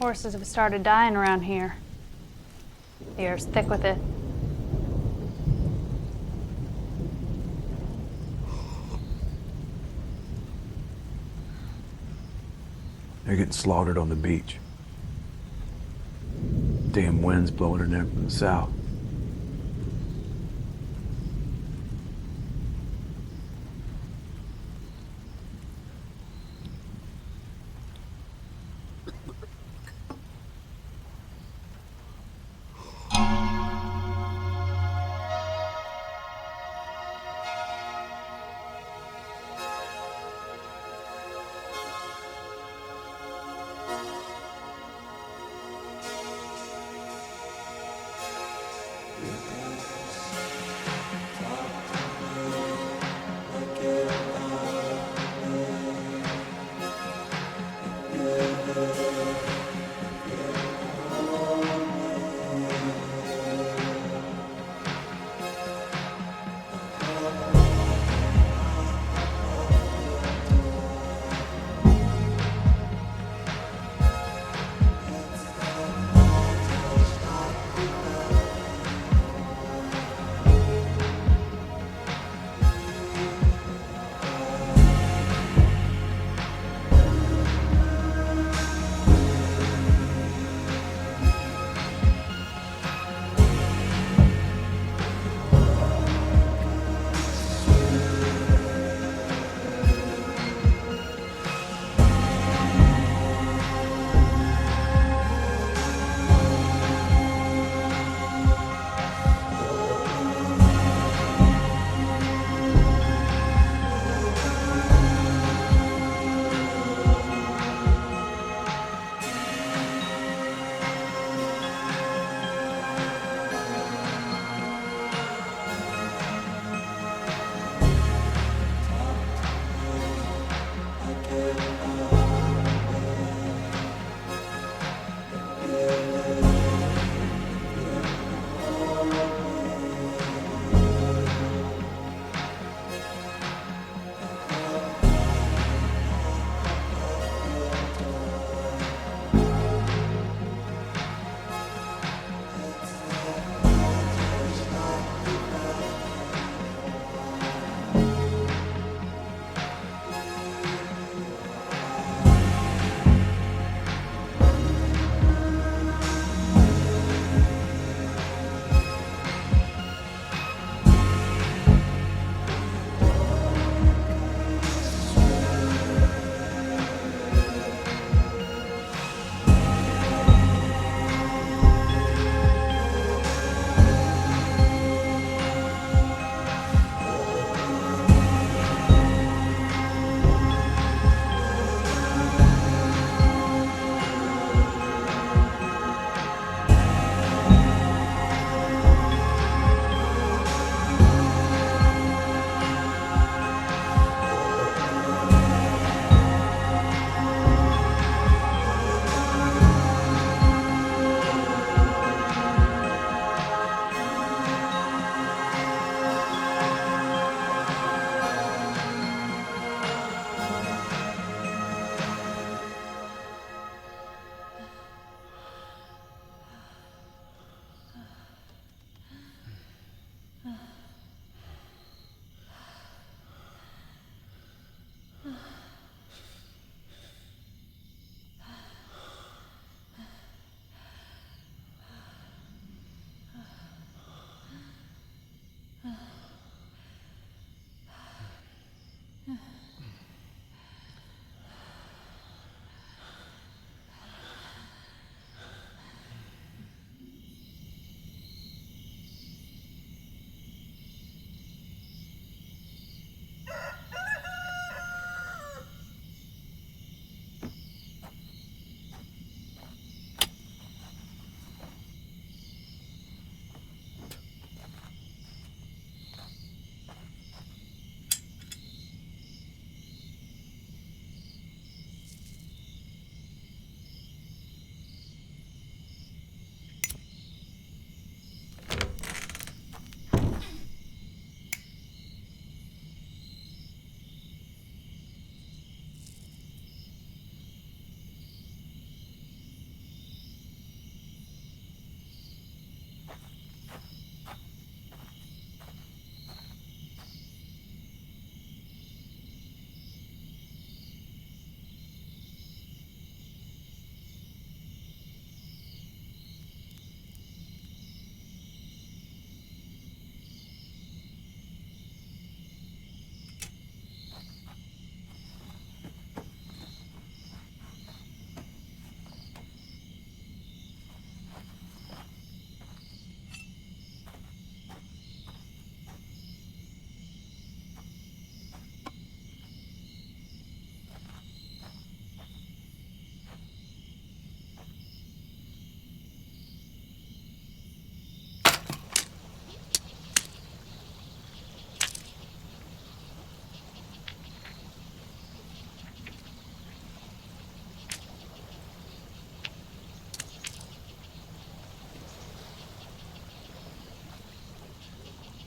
Horses have started dying around here. The air's thick with it. They're getting slaughtered on the beach. Damn wind's blowing in there from the south.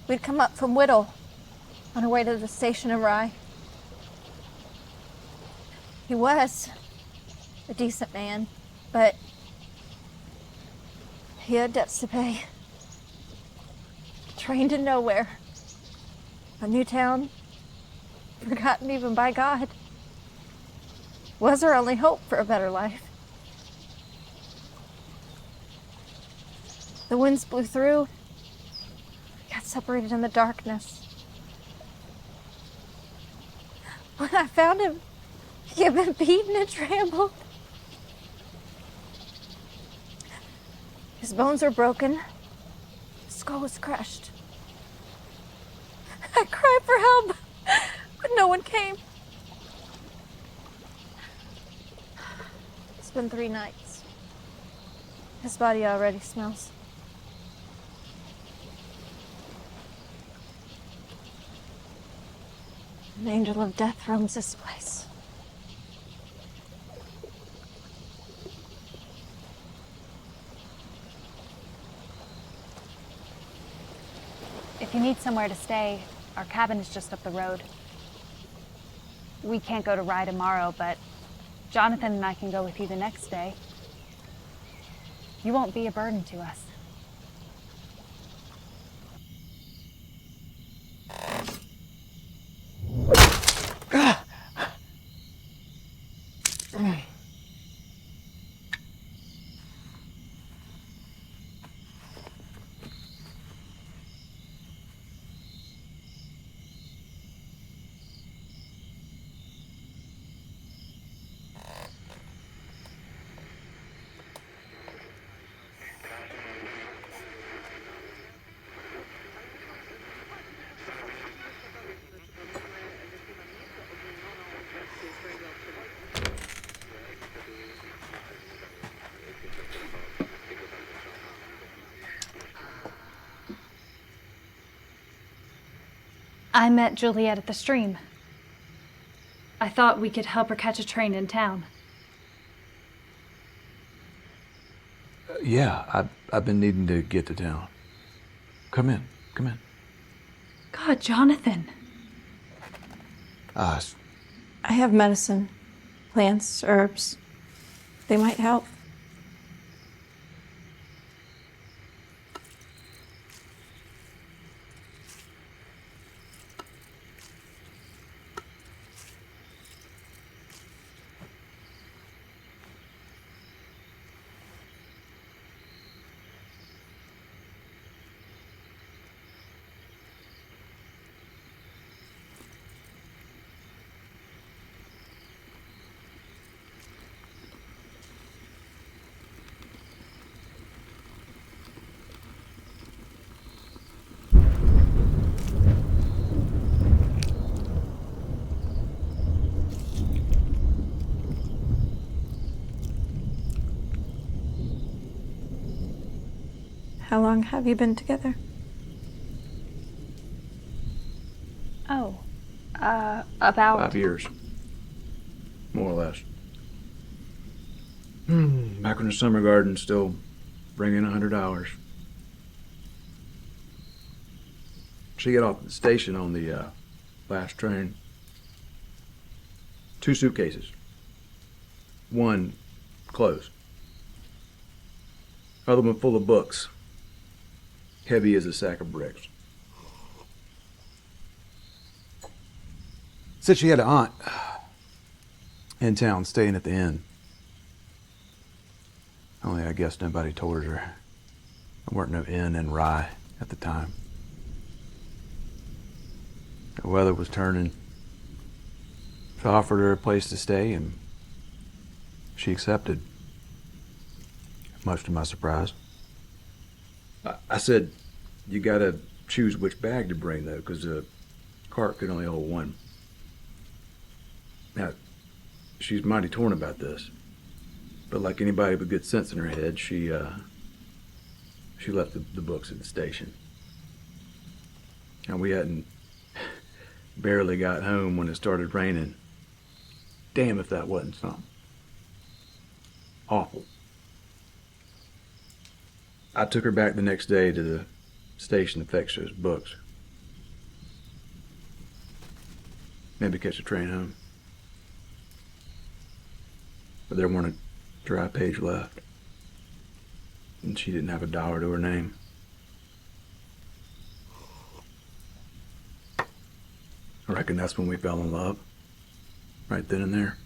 We'd come up from Whittle on our way to the station in Rye. He was a decent man, but he had debts to pay. Trained in nowhere. A new town, forgotten even by God. Was our only hope for a better life. The winds blew through. We got separated in the darkness. When I found him, he had been beaten and trampled. His bones were broken. His skull was crushed. I cried for help, but no one came. It's been 3 nights. His body already smells. An angel of death roams this place. If you need somewhere to stay, our cabin is just up the road. We can't go to Rye tomorrow, but Jonathan and I can go with you the next day. You won't be a burden to us. I met Juliet at the stream. I thought we could help her catch a train in town. Yeah, I've been needing to get to town. Come in. God, Jonathan. Ah, I have medicine, plants, herbs. They might help. How long have you been together? Oh, about... 5 years. More or less. Back when the summer garden still bringing $100. She got off at the station on the last train. 2 suitcases. One closed. Other one full of books. Heavy as a sack of bricks. Said she had an aunt in town staying at the inn. Only I guess nobody told her there weren't no inn in Rye at the time. The weather was turning. So I offered her a place to stay and she accepted, much to my surprise. I said, you gotta choose which bag to bring though, because the cart could only hold one. Now, she's mighty torn about this, but like anybody with good sense in her head, she left the books at the station. And we hadn't barely got home when it started raining. Damn if that wasn't something. Awful. I took her back the next day to the station to fetch those books. Maybe catch a train home. But there weren't a dry page left. And she didn't have a dollar to her name. I reckon that's when we fell in love. Right then and there.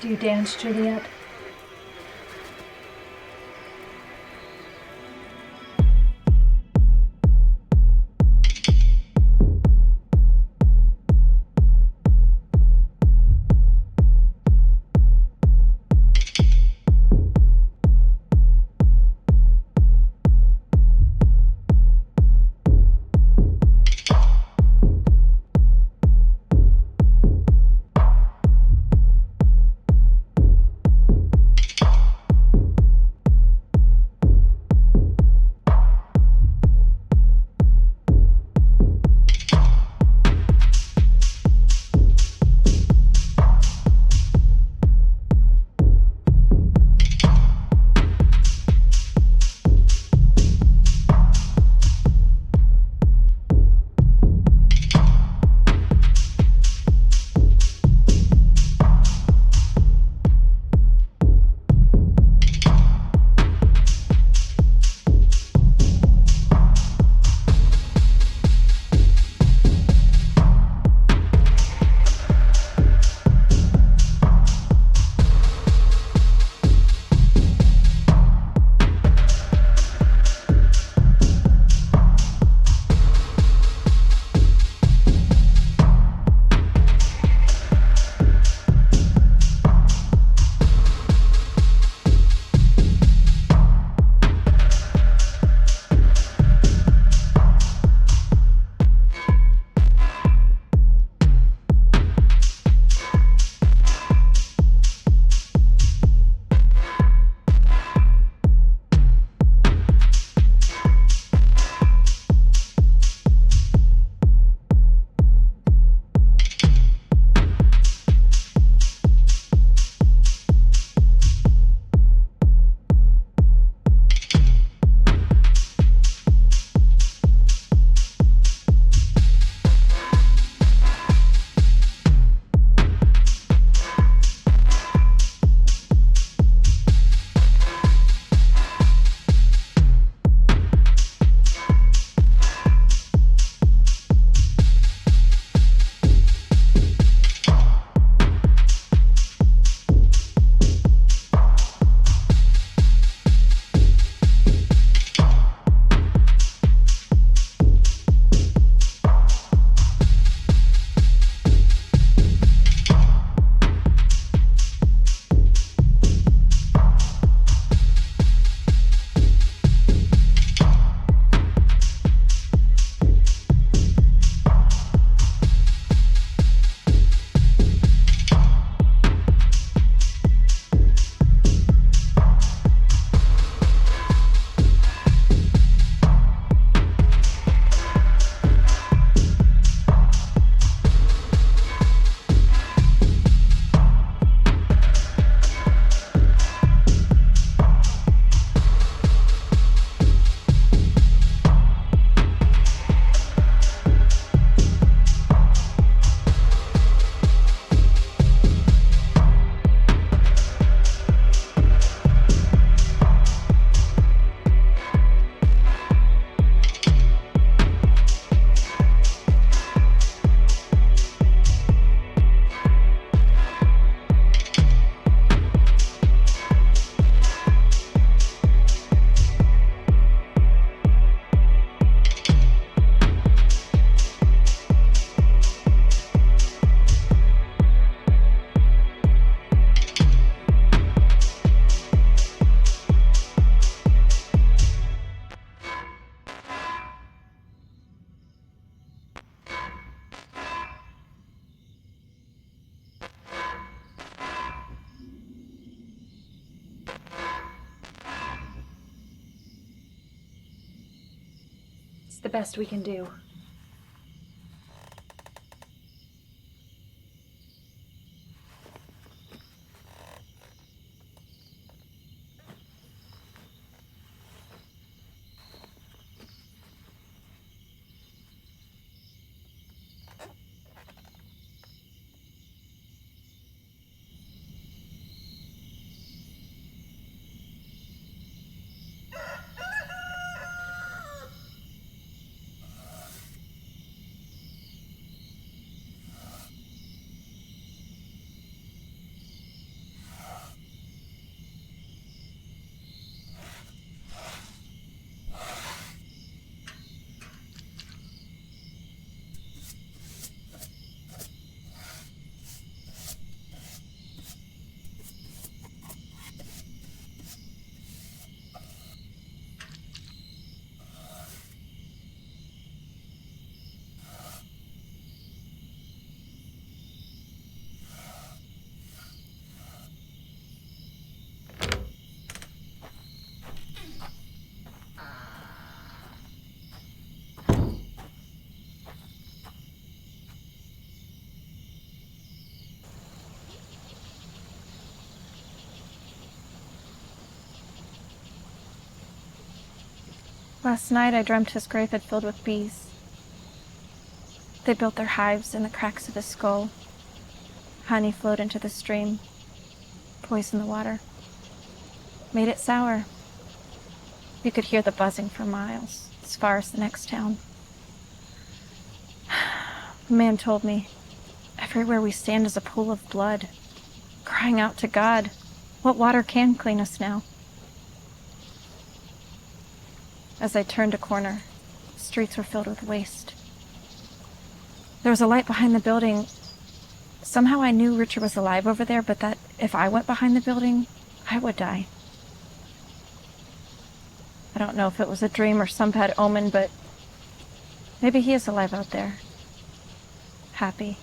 Do you dance, Juliet? It's the best we can do. Last night I dreamt his grave had filled with bees. They built their hives in the cracks of his skull. Honey flowed into the stream, poisoned the water, made it sour. You could hear the buzzing for miles, as far as the next town. The man told me, everywhere we stand is a pool of blood, crying out to God, what water can clean us now? As I turned a corner, the streets were filled with waste. There was a light behind the building. Somehow I knew Richard was alive over there, but that if I went behind the building, I would die. I don't know if it was a dream or some bad omen, but maybe he is alive out there. Happy.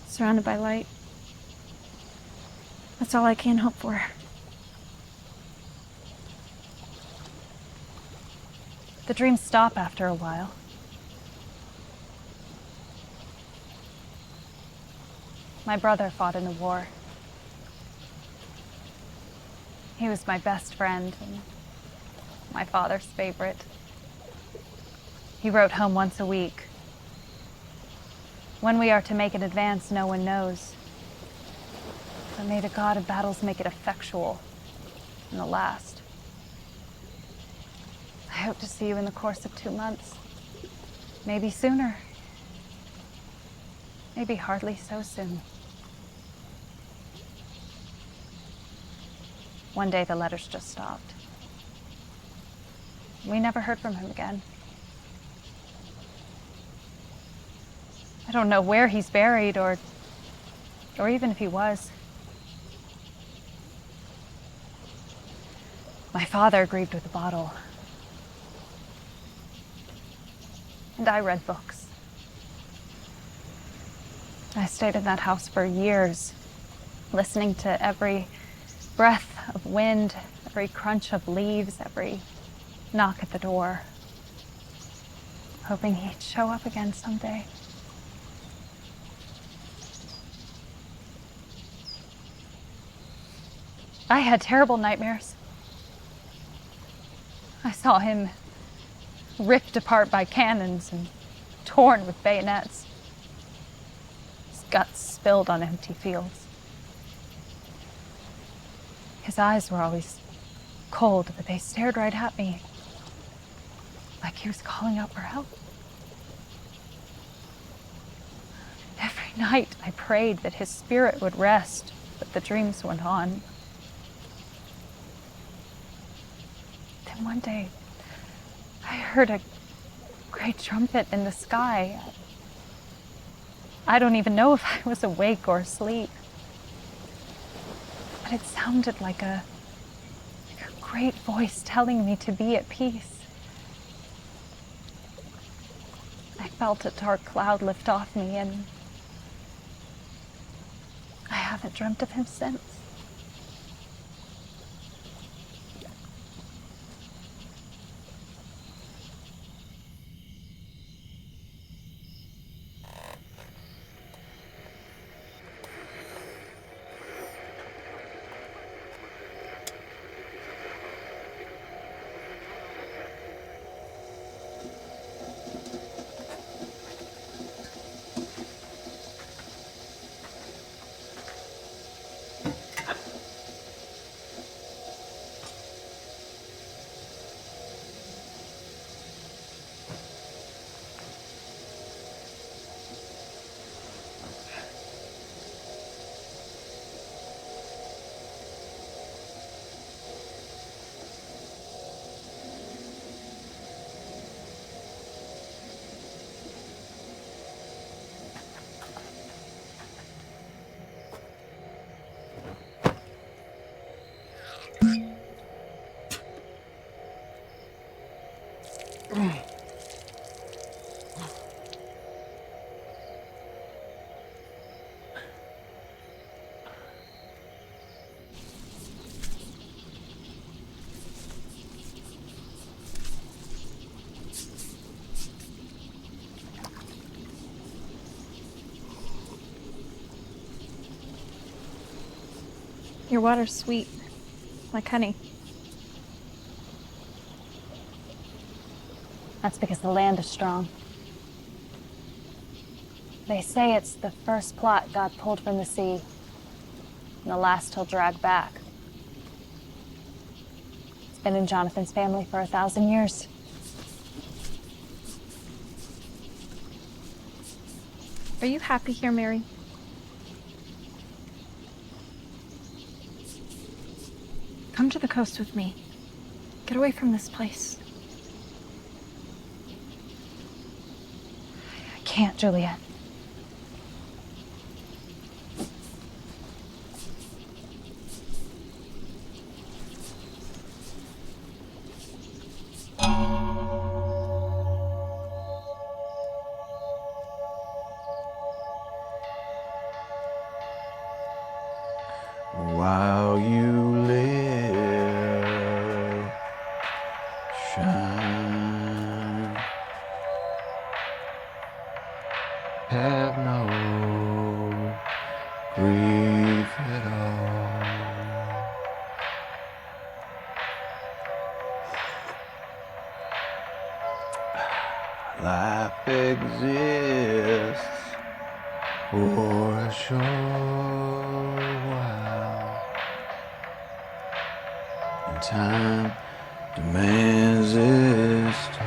Surrounded by light. That's all I can hope for. The dreams stop after a while. My brother fought in the war. He was my best friend and my father's favorite. He wrote home once a week. When we are to make an advance, no one knows. But may the God of battles make it effectual in the last. I hope to see you in the course of 2 months. Maybe sooner. Maybe hardly so soon. One day the letters just stopped. We never heard from him again. I don't know where he's buried or even if he was. My father grieved with a bottle. And I read books. I stayed in that house for years, listening to every breath of wind, every crunch of leaves, every knock at the door, hoping he'd show up again someday. I had terrible nightmares. I saw him ripped apart by cannons and torn with bayonets. His guts spilled on empty fields. His eyes were always cold, but they stared right at me, like he was calling out for help. Every night I prayed that his spirit would rest, but the dreams went on. Then one day, I heard a great trumpet in the sky. I don't even know if I was awake or asleep. But it sounded like a great voice telling me to be at peace. I felt a dark cloud lift off me, and I haven't dreamt of him since. Your water's sweet, like honey. That's because the land is strong. They say it's the first plot God pulled from the sea, and the last he'll drag back. It's been in Jonathan's family for 1,000 years. Are you happy here, Mary? Come to the coast with me. Get away from this place. I can't, Juliet. While you live, shine. Have no grief at all. Life exists for a short while, and time demands its toll.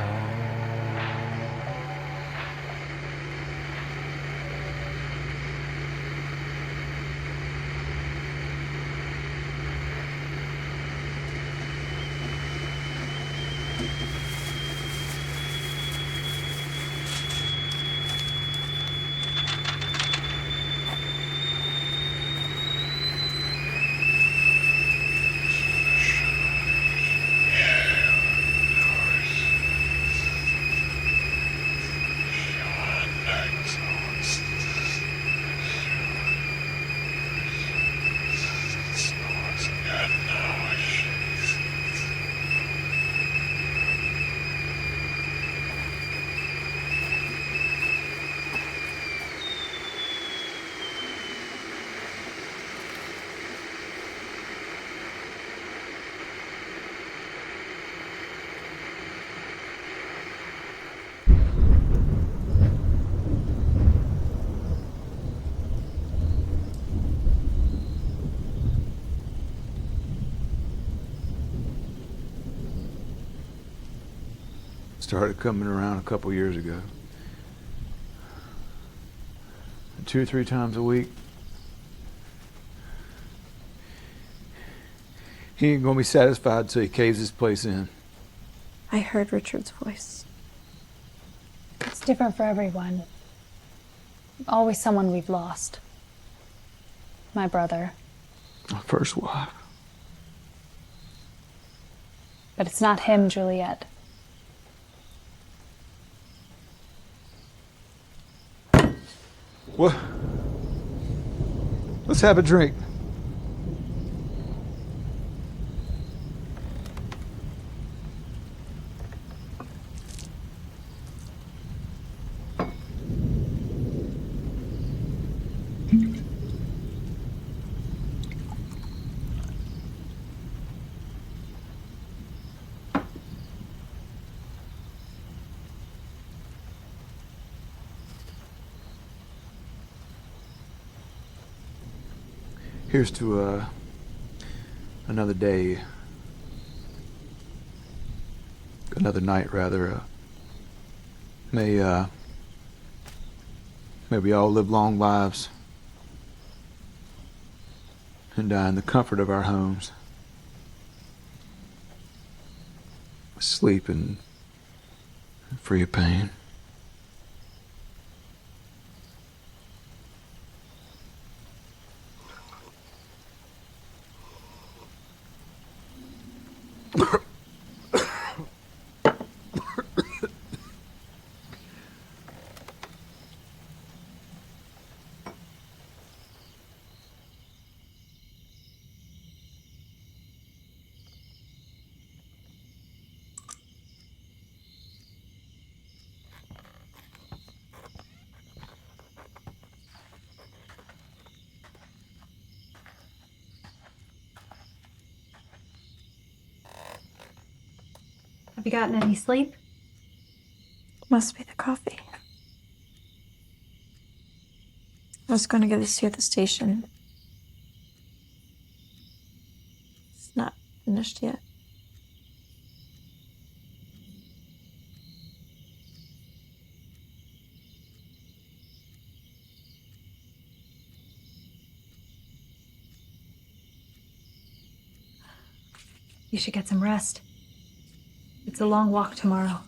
Started coming around a couple years ago. 2 or 3 times a week. He ain't gonna be satisfied till he caves this place in. I heard Richard's voice. It's different for everyone. Always someone we've lost. My brother. My first wife. But it's not him, Juliet. What? Let's have a drink. Here's to another day, another night rather. May we all live long lives and die in the comfort of our homes, sleep and free of pain. Have you gotten any sleep? Must be the coffee. I was going to give this to you at the station. It's not finished yet. You should get some rest. It's a long walk tomorrow.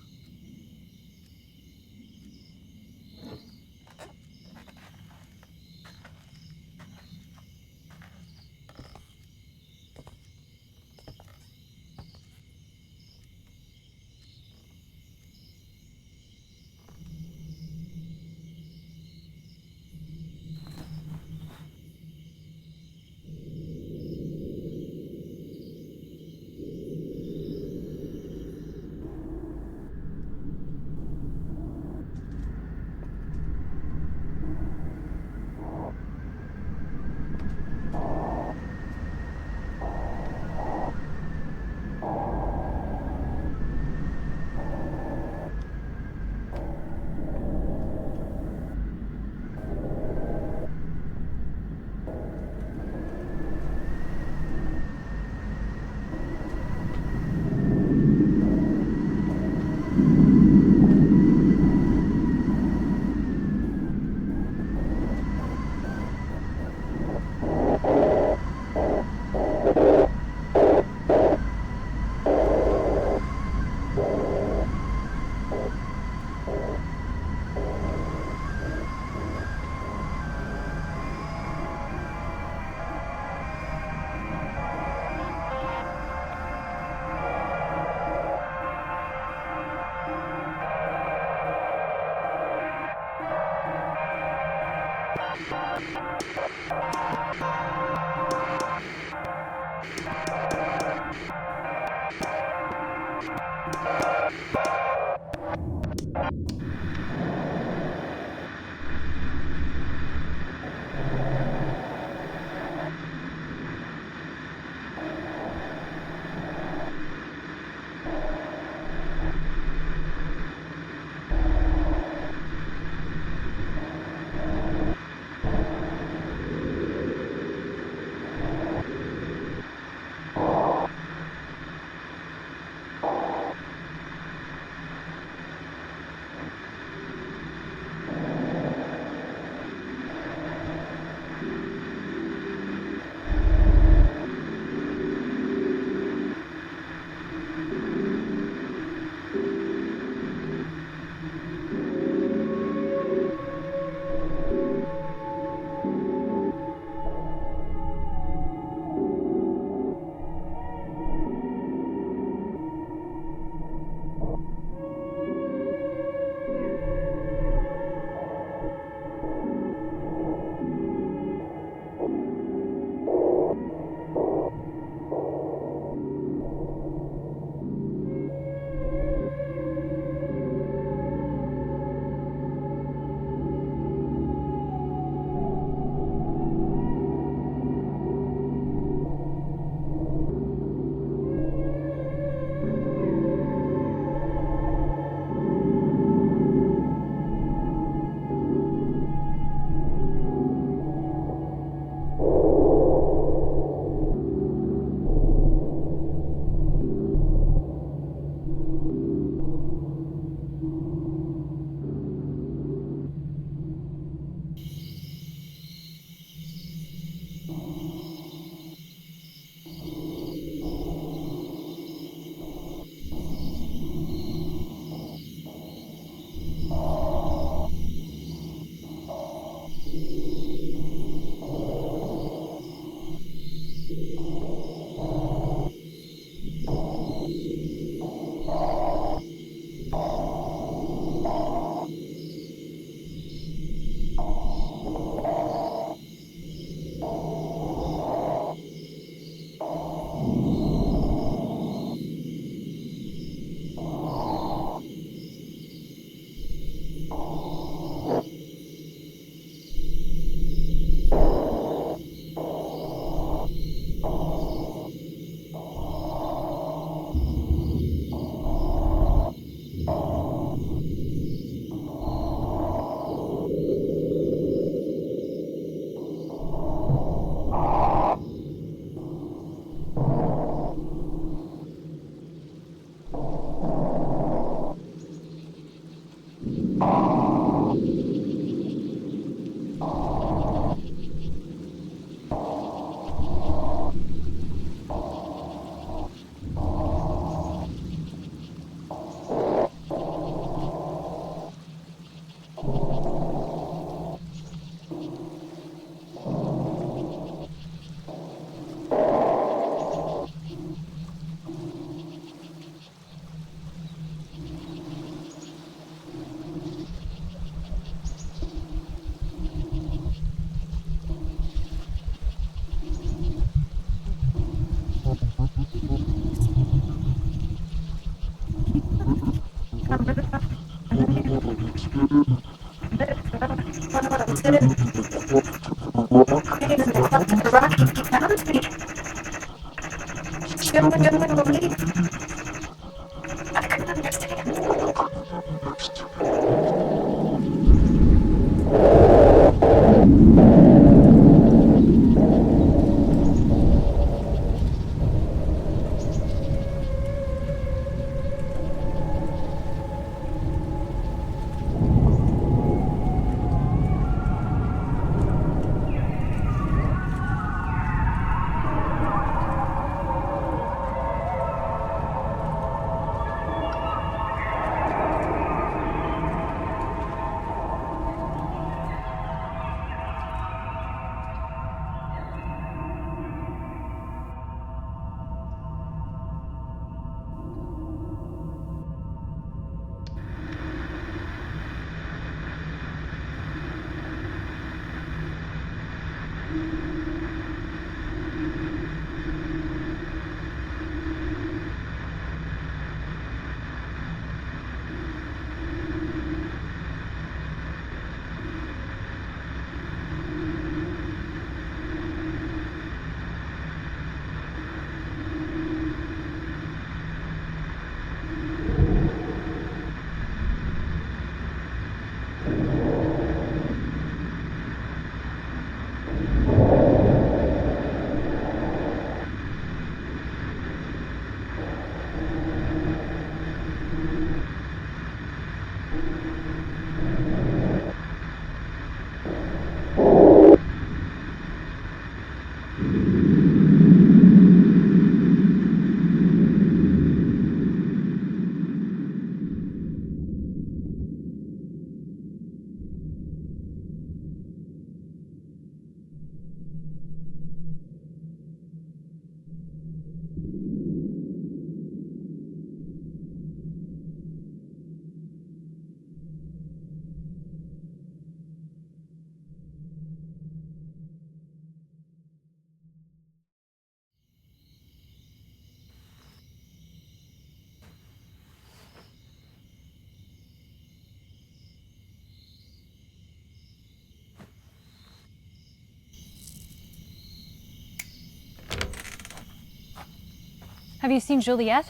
Have you seen Juliet?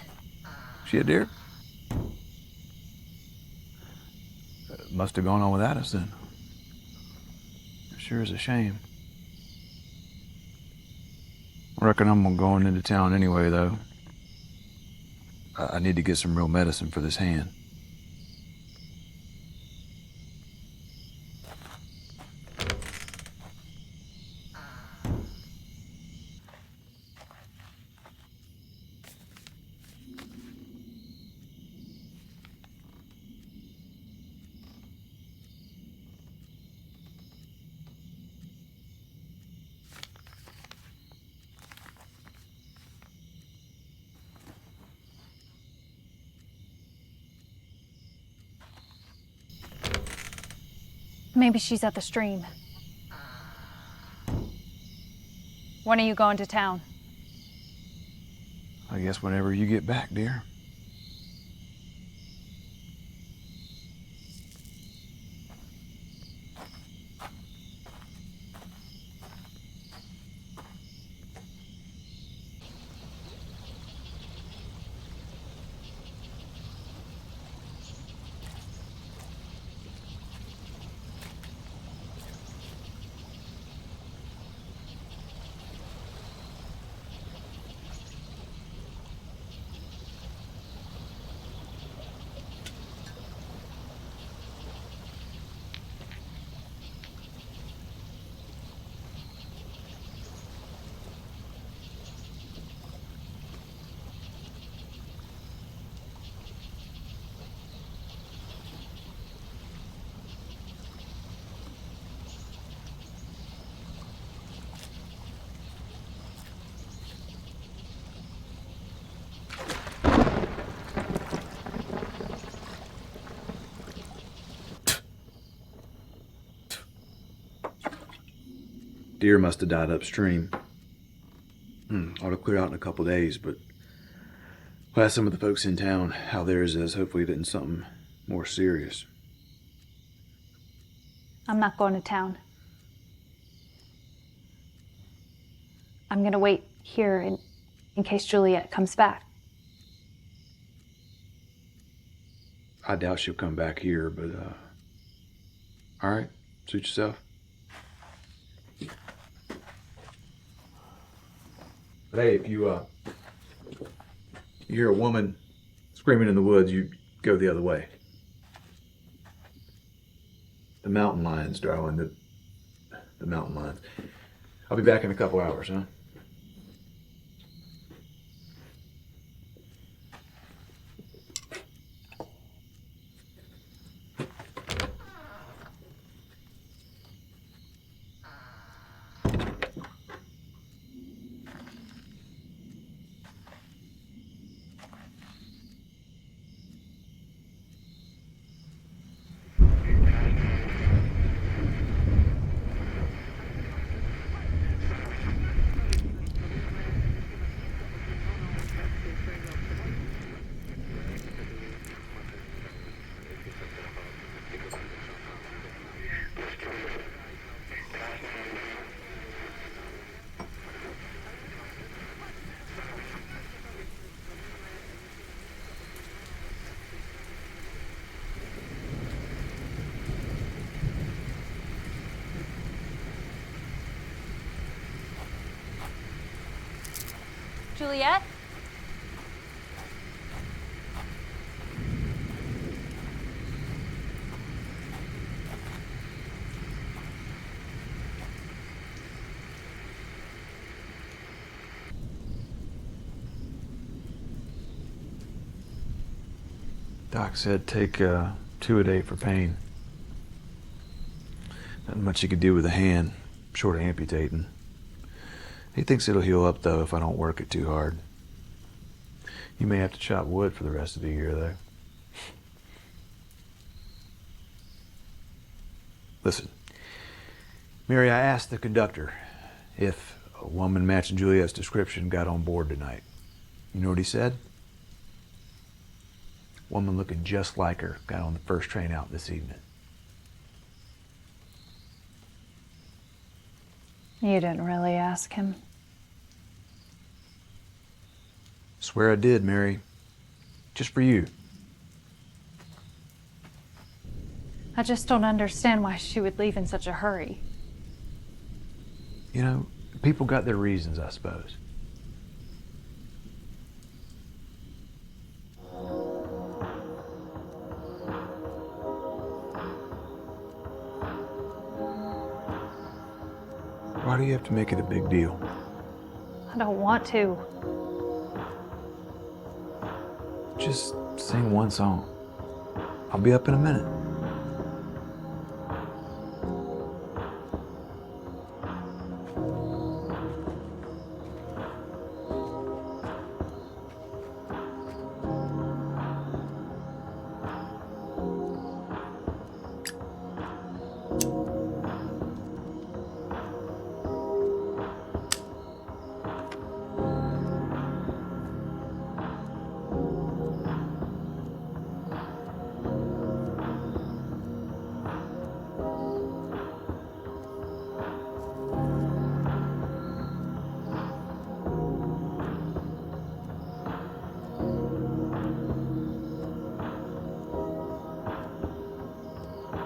She a deer? Must have gone on without us then. It sure is a shame. I reckon I'm going into town anyway, though. I need to get some real medicine for this hand. Maybe she's at the stream. When are you going to town? I guess whenever you get back, dear. Deer must have died upstream. Ought to clear out in a couple days, but we'll ask some of the folks in town how theirs is. Hopefully it isn't something more serious. I'm not going to town. I'm gonna wait here in case Juliet comes back. I doubt she'll come back here, but, all right, suit yourself. But hey, if you hear a woman screaming in the woods, you go the other way. The mountain lions, darling, the mountain lions. I'll be back in a couple hours, huh? Juliet? Doc said take 2 a day for pain. Not much he could do with a hand, short of amputating. He thinks it'll heal up, though, if I don't work it too hard. You may have to chop wood for the rest of the year, though. Listen, Mary, I asked the conductor if a woman matching Juliet's description got on board tonight. You know what he said? Woman looking just like her got on the first train out this evening. You didn't really ask him. Swear I did, Mary. Just for you. I just don't understand why she would leave in such a hurry. You know, people got their reasons, I suppose. Why do you have to make it a big deal? I don't want to. Just sing one song. I'll be up in a minute.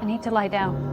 I need to lie down.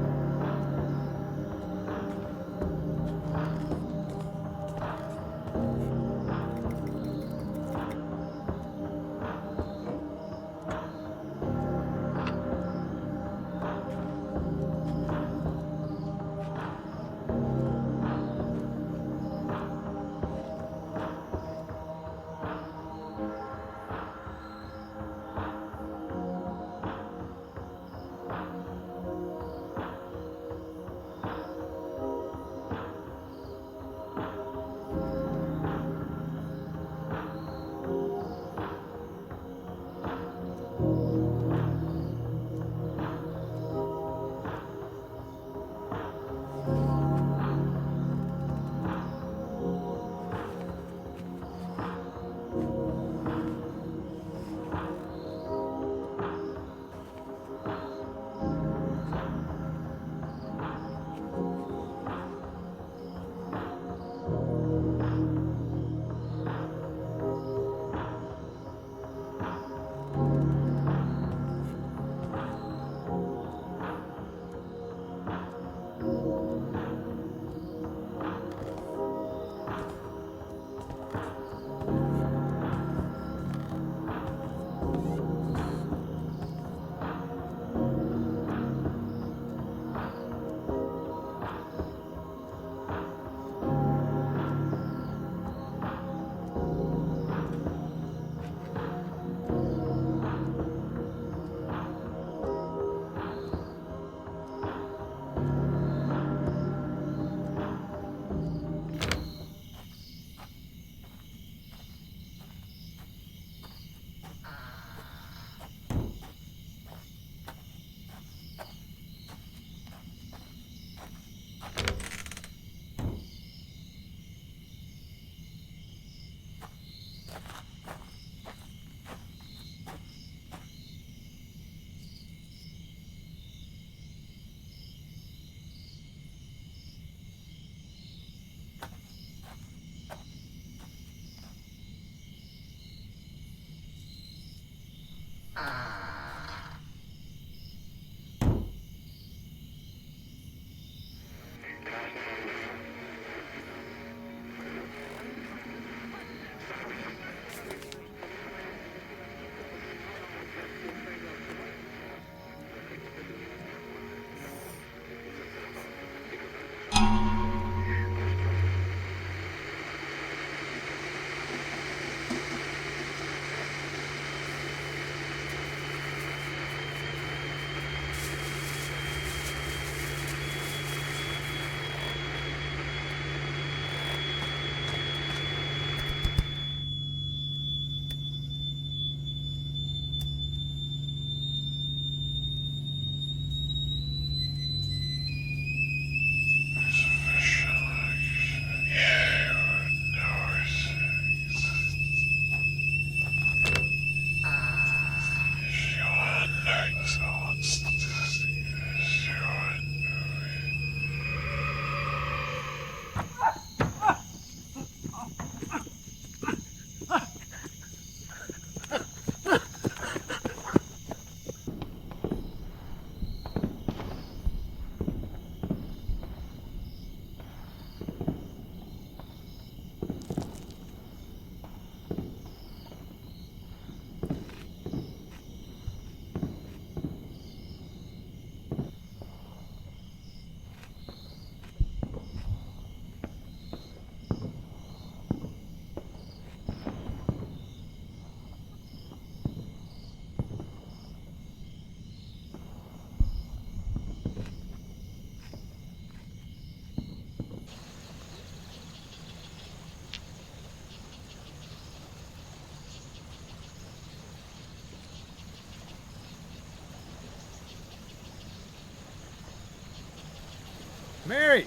Mary!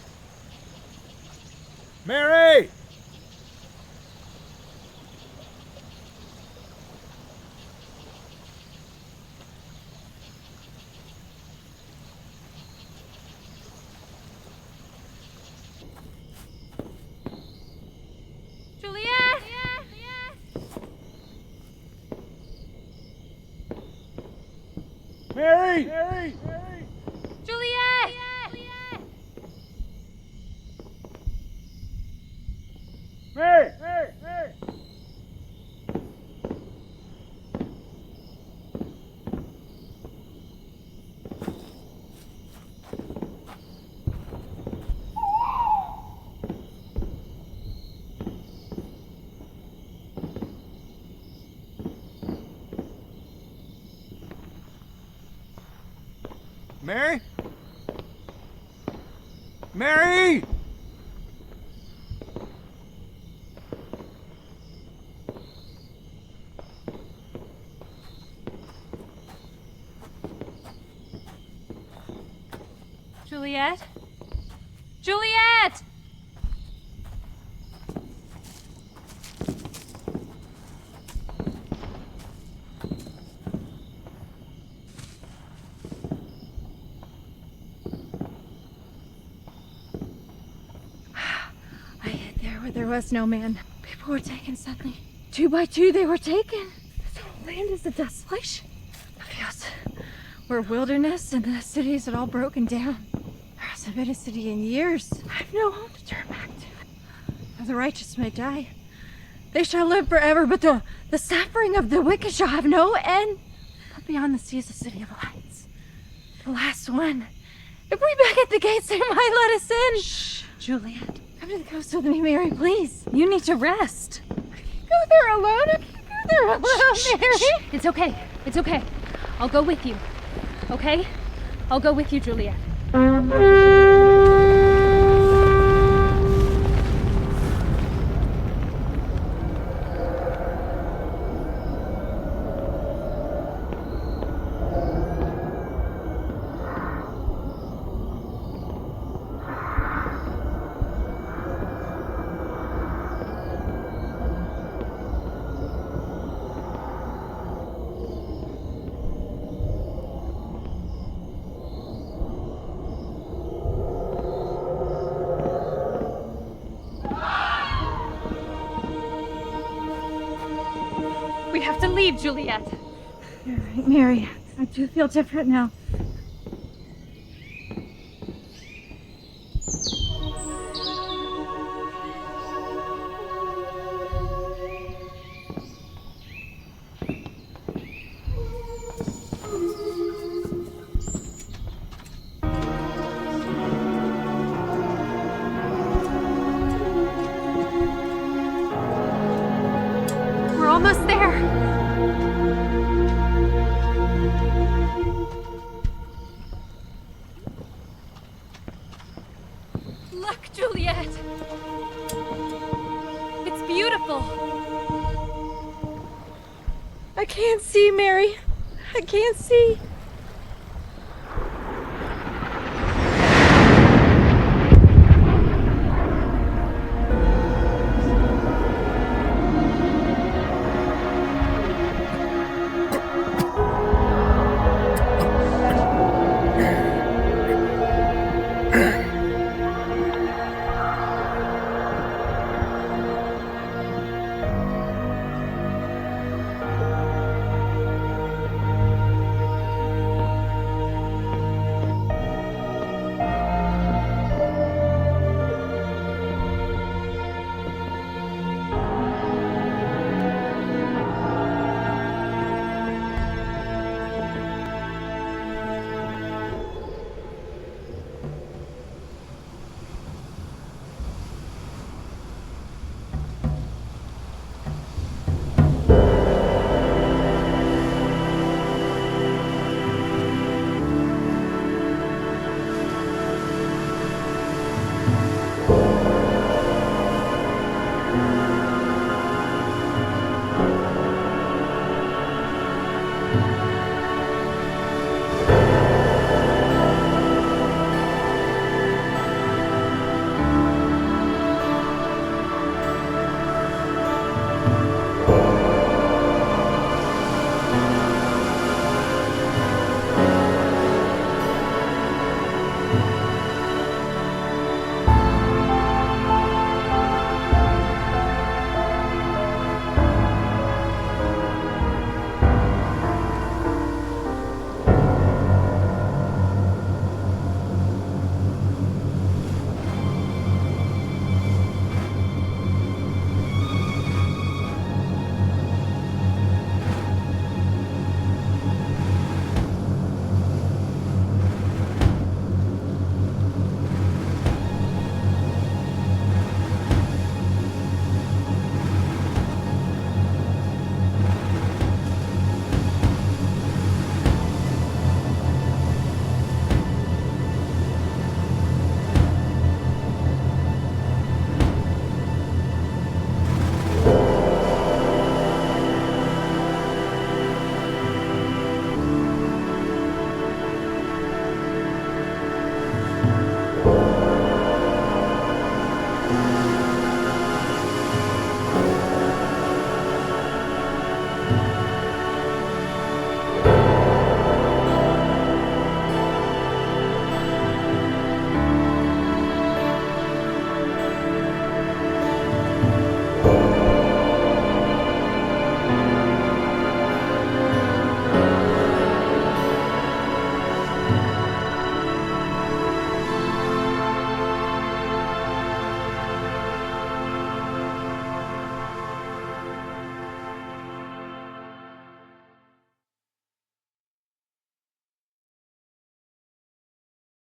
Mary! Juliet! Mary! Mary! Juliet! Mary! Mary! Mary! Mary? Mary! Juliet? Juliet! I hid there where there was no man. People were taken suddenly. 2 by 2 they were taken. The whole land is a desolation. The fields were wilderness and the cities had all broken down. There hasn't been a city in years. I have no home to turn back to. For the righteous may die. They shall live forever, but the suffering of the wicked shall have no end. But beyond the sea is the city of lights. The last one. If we beg at the gates, they might let us in. Shh, Juliet. Come to the coast with me, Mary, please. You need to rest. I can't go there alone. I can't go there alone, Mary. It's okay. It's okay. I'll go with you. Okay? I'll go with you, Juliet. We have to leave, Juliet. You're right, Mary. I do feel different now. We're almost there. Look, Juliet. It's beautiful. I can't see, Mary. I can't see.